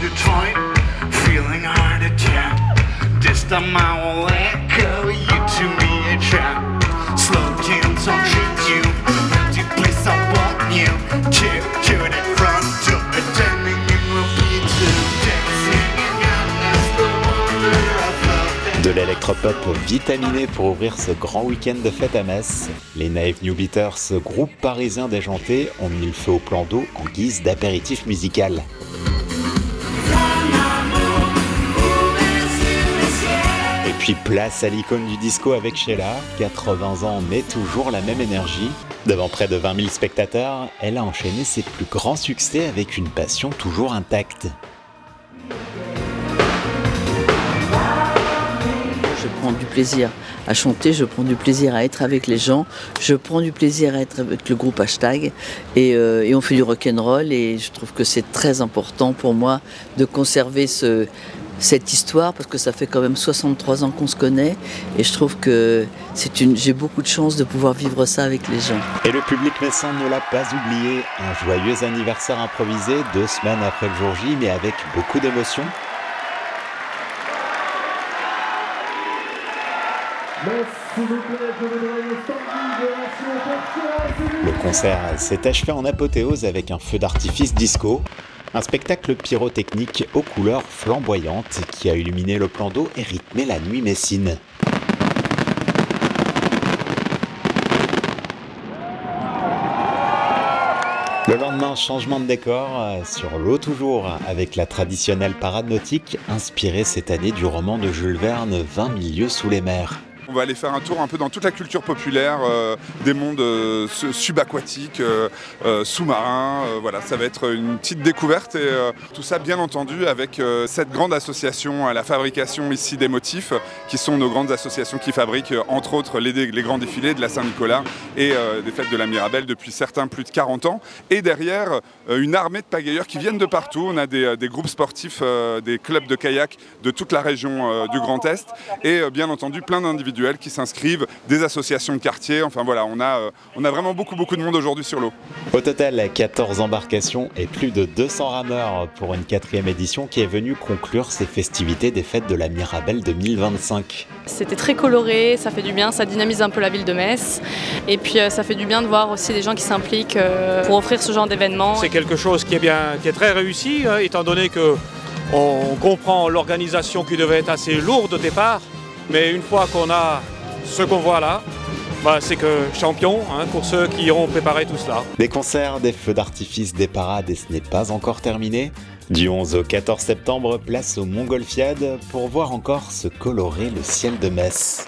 Detroit, feeling hard attack. This time I will echo you to me a trap. Slow down, don't treat you. Empty place, I want you. To the front door, pretending you will be too dancing again. That's the wonder I felt. De l'électropop vitaminé pour ouvrir ce grand week-end de fête à Metz. Les Naive New Beaters, groupe parisien déjanté, ont mis le feu au plan d'eau en guise d'apéritif musical. Et puis place à l'icône du disco avec Sheila, 80 ans mais toujours la même énergie. Devant près de 20 000 spectateurs, elle a enchaîné ses plus grands succès avec une passion toujours intacte. Je prends du plaisir à chanter, je prends du plaisir à être avec les gens, je prends du plaisir à être avec le groupe Hashtag et on fait du rock'n'roll et je trouve que c'est très important pour moi de conserver cette histoire parce que ça fait quand même 63 ans qu'on se connaît et je trouve que j'ai beaucoup de chance de pouvoir vivre ça avec les gens. Et le public messin ne l'a pas oublié, un joyeux anniversaire improvisé 2 semaines après le jour J mais avec beaucoup d'émotion. Le concert s'est achevé en apothéose avec un feu d'artifice disco, un spectacle pyrotechnique aux couleurs flamboyantes qui a illuminé le plan d'eau et rythmé la nuit messine. Le lendemain, changement de décor, sur l'eau toujours, avec la traditionnelle parade nautique inspirée cette année du roman de Jules Verne, 20 000 lieues sous les mers. On va aller faire un tour un peu dans toute la culture populaire, des mondes subaquatiques, sous-marins. Voilà, ça va être une petite découverte et tout ça bien entendu avec cette grande association à la fabrication ici des motifs, qui sont nos grandes associations qui fabriquent entre autres les grands défilés de la Saint-Nicolas et des fêtes de la Mirabelle depuis certains plus de 40 ans. Et derrière, une armée de pagayeurs qui viennent de partout. On a des groupes sportifs, des clubs de kayak de toute la région du Grand Est et bien entendu plein d'individus qui s'inscrivent, des associations de quartier, enfin voilà, on a vraiment beaucoup de monde aujourd'hui sur l'eau. Au total, 14 embarcations et plus de 200 rameurs pour une 4e édition qui est venue conclure ces festivités des fêtes de la Mirabelle 2025. C'était très coloré, ça fait du bien, ça dynamise un peu la ville de Metz et puis ça fait du bien de voir aussi des gens qui s'impliquent pour offrir ce genre d'événement. C'est quelque chose qui est très réussi, étant donné qu'on comprend l'organisation qui devait être assez lourde au départ. Mais une fois qu'on a ce qu'on voit là, c'est que champion pour ceux qui ont préparé tout cela. Des concerts, des feux d'artifice, des parades et ce n'est pas encore terminé. Du 11 au 14 septembre, place aux Montgolfiades pour voir encore se colorer le ciel de Metz.